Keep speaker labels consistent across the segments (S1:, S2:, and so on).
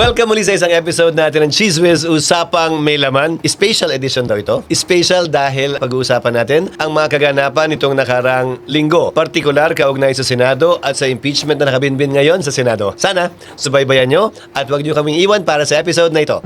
S1: Welcome muli sa isang episode natin ng Cheese Whiz, Usapang May Laman. Special edition daw ito. Special dahil pag-uusapan natin ang mga kaganapan nitong nakarang linggo. Partikular kaugnay sa Senado at sa impeachment na nakabinbin ngayon sa Senado. Sana subaybayan nyo at huwag nyo kaming iwan para sa episode na ito.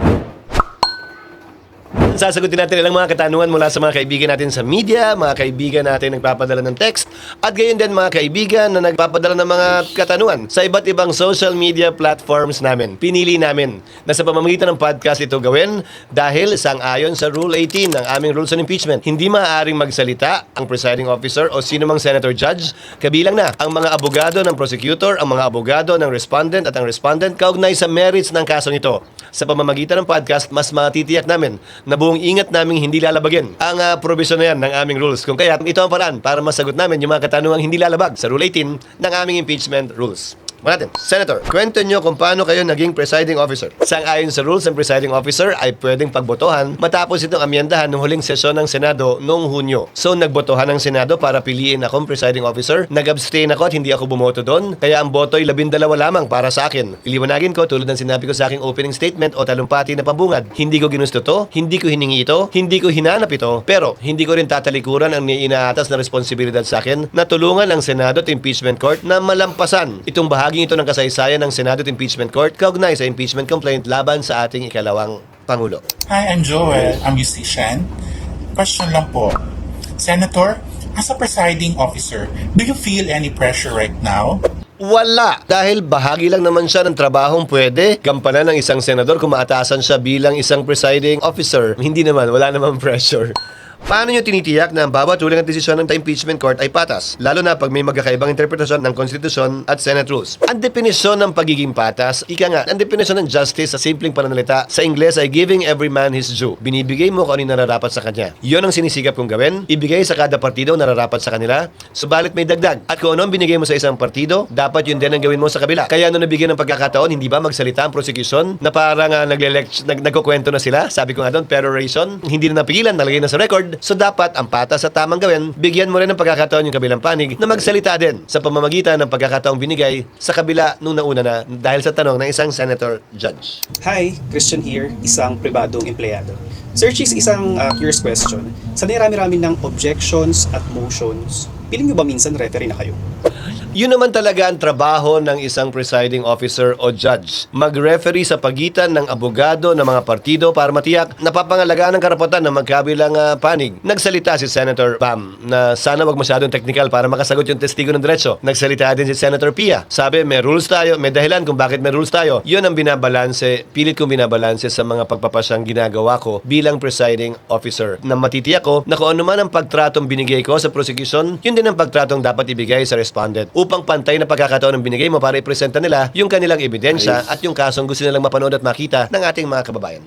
S1: Sasagutin natin ilang mga katanungan mula sa mga kaibigan natin sa media, mga kaibigan natin nagpapadala ng text, at gayon din mga kaibigan na nagpapadala ng mga katanungan sa iba't ibang social media platforms namin. Pinili namin na sa pamamagitan ng podcast ito gawin dahil sang-ayon sa Rule 18 ng aming Rules on Impeachment. Hindi maaaring magsalita ang presiding officer o sino mang senator judge, kabilang na ang mga abogado ng prosecutor, ang mga abogado ng respondent at ang respondent kaugnay sa merits ng kasong ito. Sa pamamagitan ng podcast, mas matitiyak namin na buong ingat naming hindi lalabagin ang provision na yan ng aming rules. Kung kaya, ito ang paraan para masagot namin yung mga katanungang hindi lalabag sa Rule 18 ng aming impeachment rules. Natin. Senator, kwento nyo kung paano kayo naging presiding officer. Sang-ayon sa rules ng presiding officer ay pwedeng pagbotohan matapos itong amyendahan ng huling sesyon ng Senado noong Hunyo. So, nagbotohan ng Senado para piliin akong presiding officer. Nag-abstain ako at hindi ako bumoto doon. Kaya ang boto ay 12 lamang para sa akin. Iliwanagin ko tulad ng sinabi ko sa aking opening statement o talumpati na pabungad. Hindi ko ginusto to, hindi ko hiningi ito, hindi ko hinanap ito, pero hindi ko rin tatalikuran ang inaatas na responsibilidad sa akin na tulungan ang Senado at Impeachment Court na malampasan itong bahagi ito ng kasaysayan ng Senado at Impeachment Court kaugnay sa impeachment complaint laban sa ating ikalawang Pangulo.
S2: Hi, I'm Joel. I'm musician. Question lang po. Senator, as a presiding officer, do you feel any pressure right now?
S1: Wala! Dahil bahagi lang naman siya ng trabahong pwede gampanan ng isang senador kung maatasan siya bilang isang presiding officer. Hindi naman, wala namang pressure. Paano nyo tinitiyak na ang bawat huling at desisyon ng impeachment court ay patas? Lalo na pag may magkakaibang interpretasyon ng konstitusyon at Senate rules. Ang definisyon ng pagiging patas, ika nga, ang definisyon ng justice sa simpleng pananalita sa Ingles ay giving every man his due. Binibigay mo kung ano yung nararapat sa kanya. Yon ang sinisigap kong gawin. Ibigay sa kada partido nararapat sa kanila. Subalit may dagdag. At kung ano ang binigay mo sa isang partido, dapat yun din ang gawin mo sa kabila. Kaya nung nabigyan ng pagkakataon, hindi ba magsalita ang prosecution na parang nagkukwento na sila? Sabi ko nga doon, peroration. Hindi na napigilan, nalagay na sa record. So dapat ang patas sa tamang gawin, bigyan mo rin ng pagkakataon yung kabilang panig na magsalita din sa pamamagitan ng pagkakataong binigay sa kabila nung nauna na dahil sa tanong ng isang senator judge.
S3: Hi, Christian here, isang pribadong empleyado. Sir Cheese, isang curious question. Sa nirami-rami ng objections at motions, piling nyo ba minsan referee na kayo?
S1: Yun naman talaga ang trabaho ng isang presiding officer o judge. Mag-referee sa pagitan ng abogado ng mga partido para matiyak na papangalagaan ang karapatan ng magkabilang panig. Nagsalita si Senator Pam na sana wag masyadong technical para makasagot yung testigo ng diretso. Nagsalita din si Senator Pia. Sabi, may rules tayo, may dahilan kung bakit may rules tayo. Yun ang binabalanse, pilit kong binabalanse sa mga pagpapasyang ginagawa ko bilang presiding officer. Na matitiyak ko na kung ano man ang pagtratong binigay ko sa prosecution, yun din ang pagtratong dapat ibigay sa respondent. Upang pantay na pagkakataon ng binigay mo para ipresenta nila yung kanilang ebidensya at yung kasong gusto nilang mapanood at makita ng ating mga kababayan.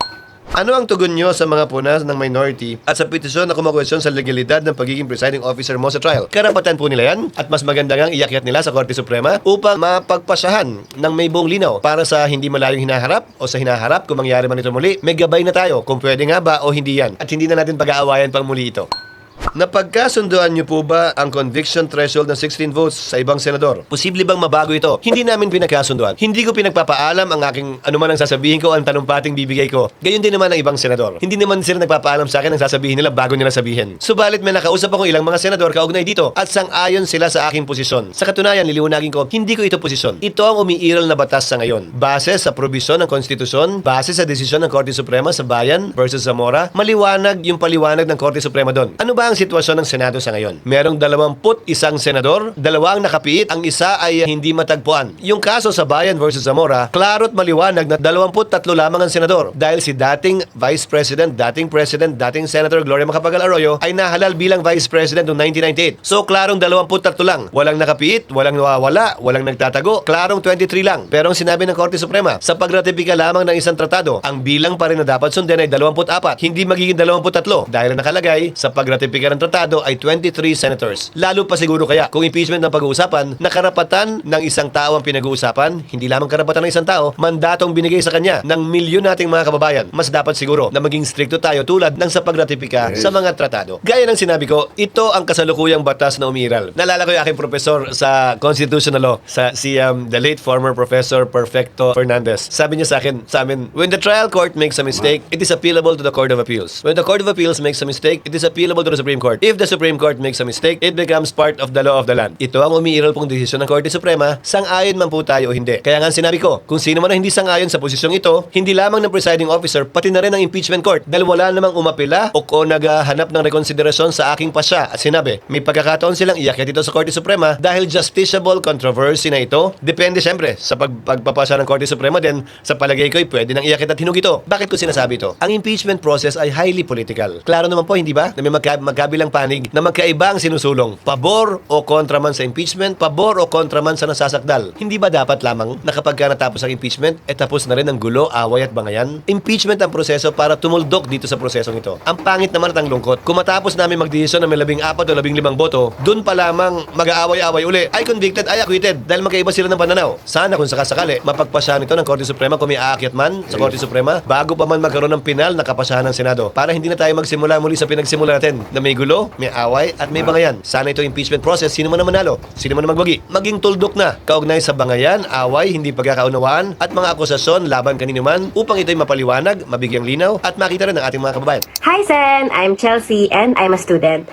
S1: Ano ang tugon nyo sa mga punas ng minority at sa petisyon na kumakwestiyon sa legalidad ng pagiging presiding officer mo sa trial? Karapatan po nila yan at mas maganda ngang iakyat nila sa Korte Suprema upang mapagpasyahan ng may buong linaw para sa hindi malayong hinaharap o sa hinaharap kung mangyari man ito muli. May gabay na tayo kung pwede nga ba o hindi yan at hindi na natin pag-aawayan pang muli ito. Napagkasunduan niyo po ba ang conviction threshold ng 16 votes sa ibang senador? Posible bang mabago ito? Hindi namin pinagkasunduan. Hindi ko pinagpapaalam ang aking anuman ang sasabihin ko, ang talumpating bibigay ko. Gayon din naman ang ibang senador. Hindi naman sila nagpapaalam sa akin ang sasabihin nila bago nila sabihin. Subalit may nakausap akong ilang mga senador kaugnay dito at sang-ayon sila sa aking posisyon. Sa katunayan, liliwanagin ko, hindi ko ito posisyon. Ito ang umiiral na batas sa ngayon. Base sa probisyon ng konstitusyon, base sa desisyon ng Korte Suprema sa Bayan versus Zamora, maliwanag yung paliwanag ng Korte Suprema doon. Ano ba ang sitwasyon ng Senado sa ngayon? Merong 21 senador, 2 ang nakapiit, ang isa ay hindi matagpuan. Yung kaso sa Bayan versus Zamora, klaro't maliwanag na 23 lamang ang senador dahil si dating Vice President, dating Senator Gloria Macapagal Arroyo ay nahalal bilang Vice President noong 1998. So klarong 23 lang. Walang nakapiit, walang nawawala, walang nagtatago, klarong 23 lang. Pero ang sinabi ng Korte Suprema, sa pagratipika lamang ng isang tratado, ang bilang pa rin na dapat sundin ay 24. Hindi magiging 23 dahil nakalagay sa pagratipika ng ng tratado ay 23 senators. Lalo pa siguro kaya kung impeachment ng pag-uusapan, na karapatan ng isang tao ang pinag-uusapan, hindi lamang karapatan ng isang tao, mandatong binigay sa kanya ng milyon nating mga kababayan. Mas dapat siguro na maging stricto tayo tulad ng sa pagratipika sa mga tratado. Gaya ng sinabi ko, ito ang kasalukuyang batas na umiral. Naalala ko yung aking professor sa constitutional law, the late former Professor Perfecto Fernandez. Sabi niya sa amin, when the trial court makes a mistake, it is appealable to the Court of Appeals. When the Court of Appeals makes a mistake, it is appealable to the Supreme Court. If the Supreme Court makes a mistake, it becomes part of the law of the land. Ito ang umiiral pong desisyon ng Korte Suprema, sang-ayon man po tayo o hindi. Kaya nga sinabi ko, kung sino man ang hindi sang-ayon sa posisyong ito, hindi lamang ng presiding officer, pati na rin ng impeachment court. Dahil wala namang umapila o naghahanap ng rekonsiderasyon sa aking pasya. At sinabi, may pagkakataon silang iakyat ito sa Korte Suprema dahil justiciable controversy na ito. Depende siyempre sa pagpapasa ng Korte Suprema din, sa palagay ko ay pwede nang iakyat at hinug ito. Bakit ko sinasabi ito? Ang impeachment process ay highly political. Klaro naman po, hindi ba? Na may magkabilang panig na magkaiba ang sinusulong. Pabor o kontra man sa impeachment, pabor o kontra man sa nasasakdal. Hindi ba dapat lamang na kapag natapos ang impeachment, tapos na rin ang gulo, away at bangayan? Impeachment ang proseso para tumuldok dito sa prosesong ito. Ang pangit naman at ang lungkot, kung matapos namin magdesisyon na may 14 o 15 boto, dun pa lamang mag-aaway-away uli, ay convicted, ay acquitted, dahil magkaiba sila ng pananaw. Sana kung sakasakali, mapagpasyahan ito ng Korte Suprema kung may aakyat man sa Korte Suprema, bago pa man magkaroon ng pinal na kapasahan ng Senado, para hindi na tayo magsimula muli sa pinagsimula natin na may gulo, may away at may bangayan. Sana ito impeachment process, sino man ang manalo, sino man ang magwagi, maging tuldok na kaugnay sa bangayan, away, hindi pagkakaunawaan at mga akusasyon laban kanino man upang ito'y mapaliwanag, mabigyang linaw at makita rin ng ating mga kababayan.
S4: Hi Sen! I'm Chelsea and I'm a student.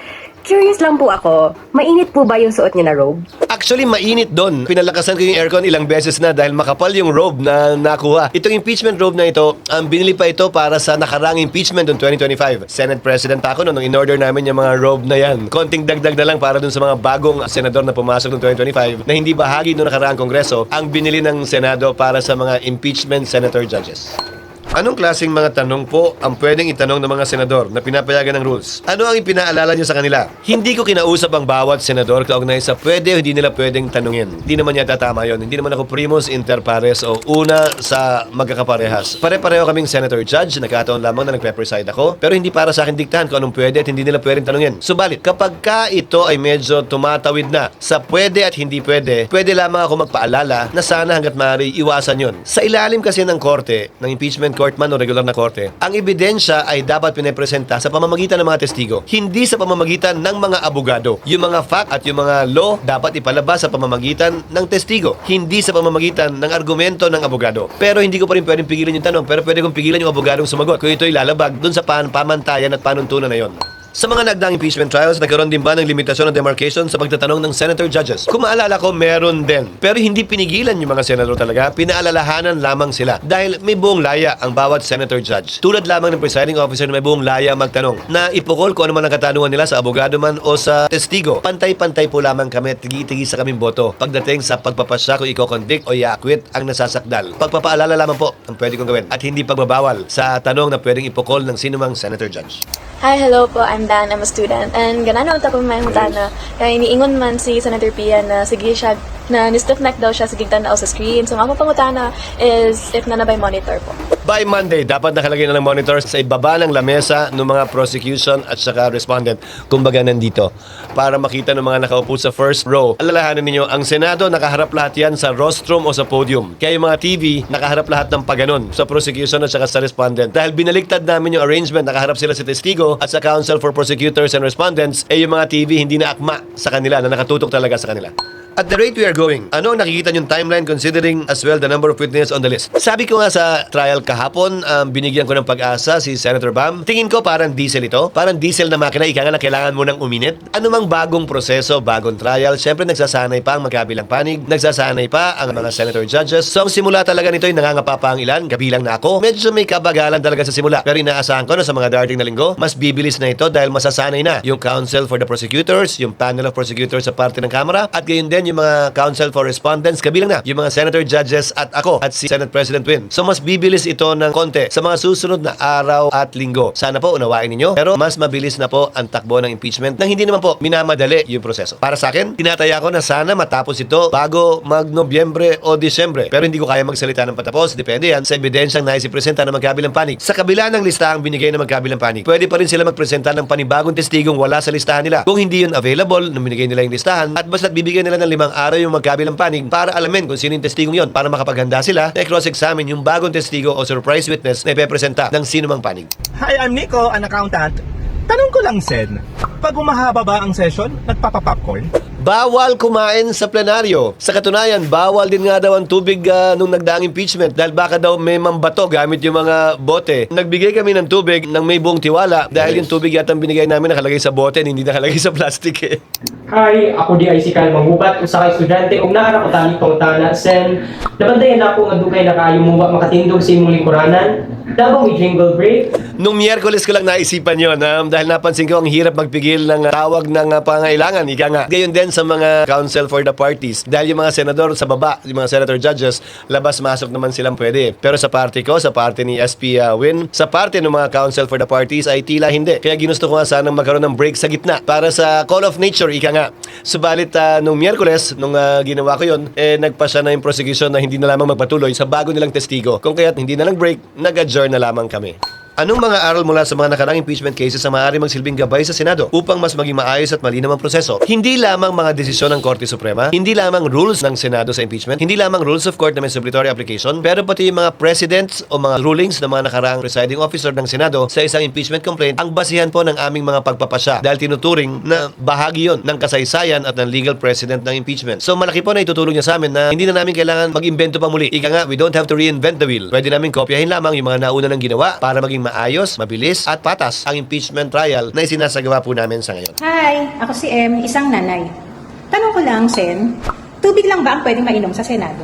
S4: Curious lang po ako, mainit po ba yung suot niyo na robe?
S1: Actually, mainit doon. Pinalakasan ko yung aircon ilang beses na dahil makapal yung robe na nakuha. Itong impeachment robe na ito, binili pa ito para sa nakarang impeachment noong 2025. Senate President pa ako noong in-order namin yung mga robe na yan. Konting dagdag na lang para dun sa mga bagong senador na pumasok noong 2025 na hindi bahagi noong nakaraang kongreso ang binili ng Senado para sa mga impeachment senator judges. Anong klaseng mga tanong po ang pwedeng itanong ng mga senador na pinapayagan ng rules? Ano ang ipinaalala niyo sa kanila? Hindi ko kinausap ang bawat senador kaugnay sa pwede o hindi nila pwedeng tanungin. Hindi naman yata tama yun. Hindi naman ako primus inter pares o una sa magkakaparehas. Pare-pareho kaming senator judge, nagkataon lamang na nagpe-preside ako, pero hindi para sa akin diktahan kung anong pwede at hindi nila pwedeng tanungin. Subalit, kapag ka ito ay medyo tumatawid na sa pwede at hindi pwede, pwede lamang ako magpaalala na sana hanggat maaari iwasan yun. Sa ilalim kasi ng korte, ng impeachment court man o regular na korte, ang ebidensya ay dapat pinepresenta sa pamamagitan ng mga testigo, hindi sa pamamagitan ng mga abogado. Yung mga fact at yung mga law dapat ipalabas sa pamamagitan ng testigo, hindi sa pamamagitan ng argumento ng abogado. Pero hindi ko pa rin pwedeng pigilan yung tanong, pero pwede kong pigilan yung abogadong sumagot kung ito'y lalabag dun sa pamantayan at panuntunan na yon. Sa mga nagdaang impeachment trials, nagkaroon din ba ng limitasyon ng demarcation sa pagtatanong ng senator judges? Kung maalala ko, meron din. Pero hindi pinigilan yung mga senador talaga, pinaalalahanan lamang sila. Dahil may buong laya ang bawat senator judge. Tulad lamang ng presiding officer na may buong laya magtanong, na ipukol kung ano man ang katanungan nila sa abogado man o sa testigo. Pantay-pantay po lamang kami at tigi-tigi sa kaming boto pagdating sa pagpapasya kung i-convict o i-acquit ang nasasakdal. Pagpapaalala lamang po ang pwede kong gawin at hindi pagbabawal sa tanong na pwedeng ipukol ng sinumang senator judge.
S5: Hi, hello po. I'm Dan. I'm a student. And ganano ta po may mutana. Kaya iniingon man si Senator Pia na sige siya na ni-stiff neck daw siya sige tanaw sa screen. So, ako pangutana is if na by monitor po.
S1: By Monday, dapat nakalagay na ng monitor sa ibaba ng lamesa ng mga prosecution at saka respondent. Kumbaga nandito. Para makita ng mga nakaupo sa first row. Alalahanin ninyo, ang Senado nakaharap lahat yan sa rostrum o sa podium. Kaya yung mga TV, nakaharap lahat ng paganon sa prosecution at saka sa respondent. Dahil binaliktad namin yung arrangement, nakaharap sila sa testigo at sa Council for Prosecutors and Respondents, yung mga TV hindi na akma sa kanila, na nakatutok talaga sa kanila. At the rate we are going, ano ang nakikita niyong timeline considering as well the number of witnesses on the list? Sabi ko nga sa trial kahapon, binigyan ko ng pag-asa si Senator Bam. Tingin ko parang diesel ito. Parang diesel na makina, ika nga na kailangan mo ng uminit. Ano mang bagong proseso, bagong trial, syempre nagsasanay pa ang magkabilang panig, nagsasanay pa ang mga senator judges. So ang simula talaga nito ay nangangapa pa ang ilan, kabilang na ako. Medyo may kabagalan talaga sa simula. Pero inaasahan ko na sa mga darating na linggo, mas bibilis na ito dahil masasanay na yung Council for the Prosecutors, yung panel of prosecutors sa parte ng Kamara, at gayon din yung mga Council for Respondents, kabilang na yung mga senator judges at ako at si Senate President Win. So mas bibilis ito ito ng konti sa mga susunod na araw at linggo. Sana po unawain ninyo, pero mas mabilis na po ang takbo ng impeachment nang hindi naman po minamadali yung proseso. Para sa akin, tinataya ko na sana matapos ito bago mag-Nobyembre o Disyembre. Pero hindi ko kaya magsalita ng patapos. Depende yan sa ebidensyang naisipresenta ng magkabilang panig. Sa kabila ng listahang binigay ng magkabilang panig, pwede pa rin sila magpresenta ng panibagong testigong wala sa listahan nila. Kung hindi yun available nung binigay nila yung listahan, at basta't bibigyan nila ng 5 araw yung magkabilang panig para alamin kung sino yung testigong yun, para makapaghanda sila na cross-examine yung bagong testigo o surprise witness na ipepresenta ng sino mang panig.
S6: Hi, I'm Nico, an accountant. Tanong ko lang, Sen, pag umahaba ba ang session, nagpapapopcorn?
S1: Bawal kumain sa plenaryo. Sa katunayan, bawal din nga daw ang tubig nung nagdaang impeachment dahil baka daw may mambato gamit yung mga bote. Nagbigay kami ng tubig nang may buong tiwala dahil yung tubig yata binigay namin nakalagay sa bote, hindi nakalagay sa plastic eh.
S7: Hi, ako di ay si Kyle Manghubat, usa ka estudyante ug naa ko tani pangutana sen. Nabandayan ako nga dugay na kaayo mo makatindog sa imong lingkuranan. Dabaw may jingle break.
S1: Nung Miyerkules ko lang naisipan yun dahil napansin ko ang hirap magpigil ng tawag ng pangailangan. Ika nga. Gayon din sa mga counsel for the parties. Dahil yung mga senador sa baba, yung mga senator judges, labas-masok naman silang pwede. Pero sa party ko, sa party ni SP Win, sa party ng mga counsel for the parties ay tila hindi. Kaya ginusto ko nga sanang magkaroon ng break sa gitna para sa call of nature, ika nga. Subalit nung Miyerkules, nung ginawa ko yun, nagpa siya na yung prosecution na hindi na lamang magpatuloy sa bago nilang testigo. Kung kaya't hindi na lang break, nag-adjourn na lamang kami. Anong mga aral mula sa mga nakarang impeachment cases ang maaari magsilbing gabay sa Senado upang mas maging maayos at malinaw ang proseso? Hindi lamang mga desisyon ng Korte Suprema, hindi lamang rules ng Senado sa impeachment, hindi lamang rules of court na may suppletory application, pero pati yung mga precedents o mga rulings ng mga nakaraang presiding officer ng Senado sa isang impeachment complaint ang basihan po ng aming mga pagpapasya dahil tinuturing na bahagi yon ng kasaysayan at ng legal precedent ng impeachment. So malaki po na itutulong niya sa amin na hindi na namin kailangan mag-imbento pa muli. Ika nga, we don't have to reinvent the wheel. Pwede namin kopyahin lamang yung mga nauna ng ginawa para maging maayos, mabilis at patas ang impeachment trial na isinasagawa po namin sa ngayon.
S8: Hi, ako si M, isang nanay. Tanong ko lang, Sen, tubig lang ba ang pwedeng mainom sa Senado?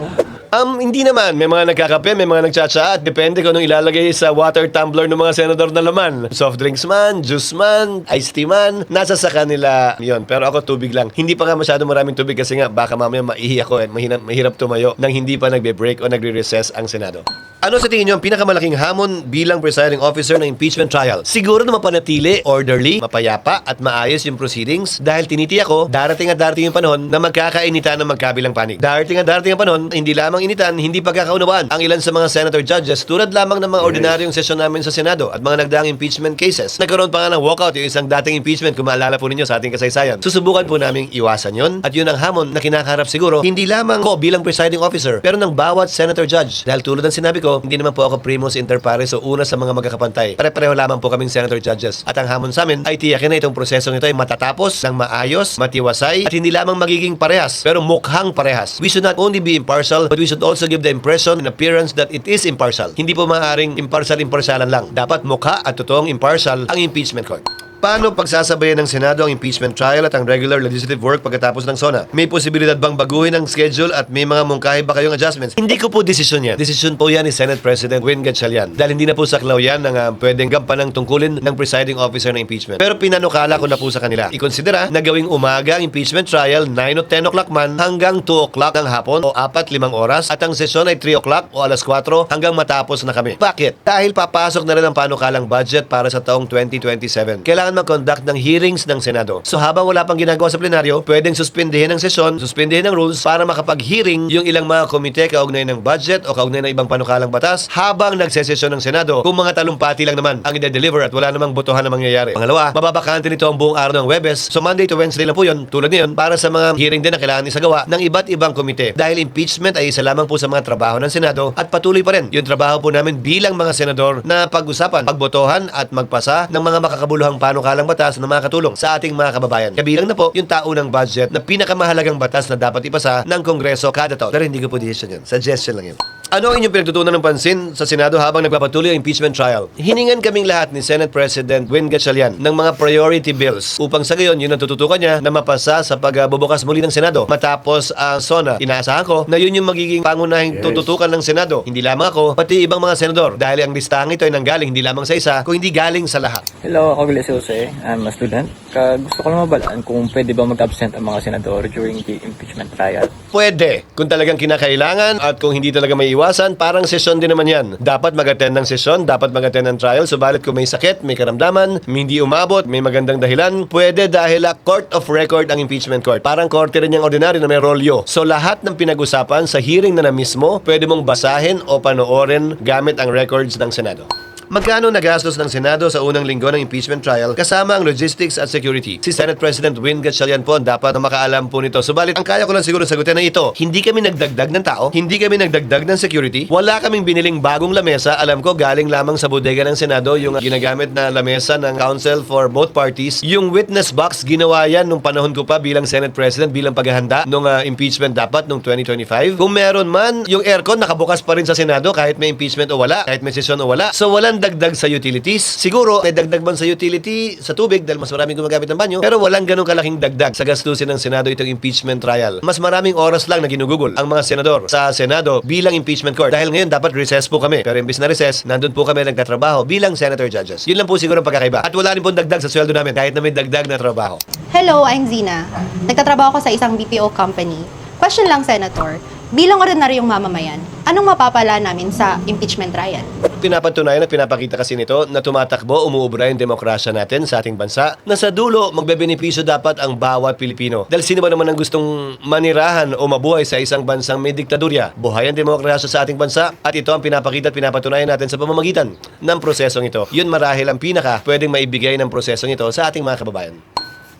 S1: Hindi naman. May mga nagkakape, may mga nagtsatsa at depende kung anong ilalagay sa water tumbler ng mga senador na laman. Soft drinks man, juice man, iced tea man, nasa sa kanila yon. Pero ako tubig lang. Hindi pa nga masyado maraming tubig kasi nga baka mamaya maihi ako at mahirap tumayo nang hindi pa nagbe-break o nagre-recess ang Senado. Ano sa tingin nyo ang pinakamalaking hamon bilang presiding officer ng impeachment trial? Siguro na mapanatili, orderly, mapayapa at maayos yung proceedings dahil tinitiyak ko, darating yung panahon na magkakainitan ng magkabilang panig. Darating ang panahon, hindi lamang initan, hindi pagkakaunawaan ang ilan sa mga senator judges tulad lamang ng mga ordinaryong sesyon namin sa Senado at mga nagdaang impeachment cases. Nagkaroon pa nga ng walkout yung isang dating impeachment kung maalala po ninyo sa ating kasaysayan. Susubukan po naming iwasan yon at yun ang hamon na kinakaharap siguro hindi lamang ko bilang presiding officer pero ng bawat senator judge dahil tulad ng sinabi ko, hindi naman po ako primus inter pares o una sa mga magkakapantay. Pare-pareho lamang po kaming senator judges. At ang hamon sa amin ay tiyakin na itong prosesong ito ay matatapos ng maayos, matiwasay at hindi lamang magiging parehas pero mukhang parehas. We should not only be impartial but we should also give the impression and appearance that it is impartial. Hindi po maaaring impartialan lang. Dapat mukha at totoong impartial ang impeachment court. Paano pagsasabayan ng Senado ang impeachment trial at ang regular legislative work pagkatapos ng SONA? May posibilidad bang baguhin ang schedule at may mga mungkahi ba kayong adjustments? Hindi ko po desisyon yan. Desisyon po yan ni Senate President Win Gatchalian. Dahil hindi na po saklaw yan ng pwedeng gampanang tungkulin ng presiding officer ng impeachment. Pero pinanukala ko na po sa kanila. Ikonsidera na gawing umaga ang impeachment trial 9 o 10 o'clock man hanggang 2 o'clock ng hapon o 4-5 oras at ang sesyon ay 3 o'clock o alas 4 hanggang matapos na kami. Bakit? Dahil papasok na rin ang panukalang budget para sa taong 2027. Kailangan mag-conduct ng hearings ng Senado. So habang wala pang ginagawa sa plenaryo, pwedeng suspindihin ang sesyon, suspindihin ang rules para makapag-hearing yung ilang mga komite kaugnay ng budget o kaugnay ng ibang panukalang batas habang nagsesesyon ng Senado kung mga talumpati lang naman ang i-deliver at wala namang botohan na mangyayari. Pangalawa, mababakante nito ang buong araw ng Webes. So Monday to Wednesday lang po yun, tulad niyon, para sa mga hearing din na kailangan isagawa ng iba't ibang komite. Dahil impeachment ay isa lamang po sa mga trabaho ng Senado at patuloy pa rin yung trabaho po namin bilang mga senador na pag-usapan, pagbotohan at magpasa ng mga makakabuluhang panukalang batas na makakatulong sa ating mga kababayan. Kabilang na po yung taunang budget na pinakamahalagang batas na dapat ipasa ng Kongreso kada taon. Pero hindi ko po decision yun. Suggestion lang yun. Ano ang inyong pinagtutunan ng pansin sa Senado habang nagpapatuloy ang impeachment trial? Hiningan kaming lahat ni Senate President Win Gatchalian ng mga priority bills upang sa gayon yun ang tututukan niya na mapasa sa pagbubukas muli ng Senado. Matapos ang SONA, inaasahan ko na yun yung magiging pangunahing tututukan ng Senado. Hindi lamang ako, pati ibang mga senador. Dahil ang listahan ito ay nanggaling hindi lamang sa isa, kung hindi galing sa lahat.
S7: Hello, ako Glesioso
S9: Jose. I'm a student. Gusto ko lang mabalaan kung pwede ba mag-absent ang mga senador during the impeachment trial.
S1: Pwede. Kung talagang kinakailangan at kung hindi talaga may iwasan, parang sesyon din naman yan. Dapat mag-attend ng sesyon, dapat mag-attend ng trial. Subalit kung may sakit, may karamdaman, hindi umabot, may magandang dahilan, pwede dahil court of record ang impeachment court. Parang korte rin yung ordinary na may rolyo. So lahat ng pinag-usapan sa hearing na mismo, pwede mong basahin o panoorin gamit ang records ng Senado. Magkano nagastos ng Senado sa unang linggo ng impeachment trial kasama ang logistics at security? Si Senate President Win Gatchalian po ang dapat na makaalam po nito. Subalit, ang kaya ko lang siguro sagutin na ito, hindi kami nagdagdag ng tao, hindi kami nagdagdag ng security, wala kaming biniling bagong lamesa. Alam ko, galing lamang sa bodega ng Senado yung ginagamit na lamesa ng counsel for both parties. Yung witness box, ginawa yan nung panahon ko pa bilang Senate President, bilang paghahanda nung impeachment dapat nung 2025. Kung meron man, yung aircon nakabukas pa rin sa Senado kahit may impeachment o wala, kahit may sesyon o wala. So walang dagdag sa utilities. Siguro, may dagdag man sa utility, sa tubig, dahil mas maraming gumagamit ng banyo, pero walang ganong kalaking dagdag sa gastusin ng Senado itong impeachment trial. Mas maraming oras lang na ginugugol ang mga senador sa Senado bilang impeachment court. Dahil ngayon, dapat recess po kami. Pero imbis na recess, nandun po kami nagtatrabaho bilang senator judges. Yun lang po siguro ang pagkakaiba. At wala rin pong dagdag sa sweldo namin kahit na may dagdag na trabaho.
S10: Hello, I'm Zina. Nagtatrabaho ako sa isang BPO company. Question lang, Senator. Bilang ordinaryong mamamayan, anong mapapala namin sa impeachment trial?
S1: Pinapatunayan at pinapakita kasi nito na tumatakbo, umuubra yung demokrasya natin sa ating bansa na sa dulo, magbebenepisyo dapat ang bawat Pilipino. Dahil sino ba naman ang gustong manirahan o mabuhay sa isang bansang may diktadurya? Buhay ang demokrasya sa ating bansa at ito ang pinapakita at pinapatunayan natin sa pamamagitan ng prosesong ito. Yun marahil ang pinaka pwedeng maibigay ng prosesong ito sa ating mga kababayan.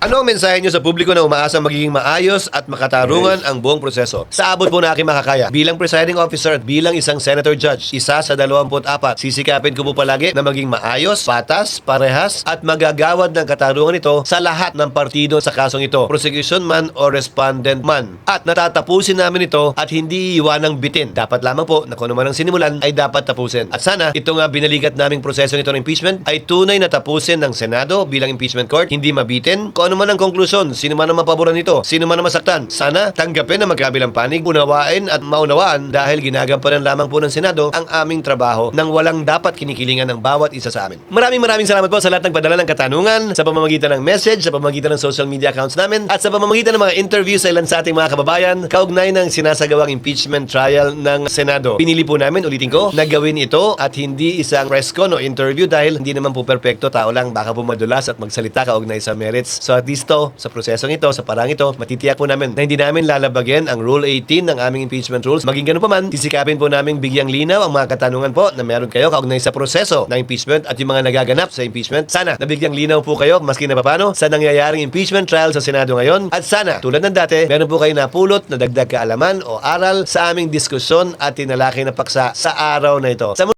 S1: Ano ang mensahe nyo sa publiko na umaasang magiging maayos at makatarungan ang buong proseso? Sa abot po na aking makakaya, bilang presiding officer at bilang isang senator judge, isa sa 24, sisikapin ko po palagi na maging maayos, patas, parehas, at magagawad ng katarungan ito sa lahat ng partido sa kasong ito, prosecution man o respondent man. At natatapusin namin ito at hindi iwanang bitin. Dapat lamang po na kung ano man ang sinimulan ay dapat tapusin. At sana, ito nga binalikat naming proseso nito ng impeachment ay tunay na tapusin ng Senado bilang impeachment court, hindi mabitin. Kung ano man ang konklusyon, sino man ang mapaboran nito, sino man ang masaktan, sana tanggapin ang magkabilang panig, unawain at maunawaan dahil ginagampanan lamang po ng Senado ang aming trabaho nang walang dapat kinikilingan ng bawat isa sa amin. Maraming salamat po sa lahat ng padala ng katanungan, sa pamamagitan ng message, sa pamamagitan ng social media accounts namin, at sa pamamagitan ng mga interview sa ilan sa ating mga kababayan kaugnay ng sinasagawang impeachment trial ng Senado. Pinili po namin, ulitin ko, na gawin ito at hindi isang press con o interview dahil hindi naman po perpekto, tao lang, baka po madulas at magsalita kaugnay sa merits. So at least to, sa prosesong ito, sa parang ito, matitiyak po namin na hindi namin lalabagin ang Rule 18 ng aming impeachment rules. Maging ganun pa man, sisikapin po namin bigyang linaw ang mga katanungan po na meron kayo kaugnay sa proseso ng impeachment at yung mga nagaganap sa impeachment. Sana nabigyang linaw po kayo maski na papano sa nangyayaring impeachment trial sa Senado ngayon. At sana, tulad ng dati, meron po kayo napulot na dagdag kaalaman o aral sa aming diskusyon at tinalakay na paksa sa araw na ito. Sa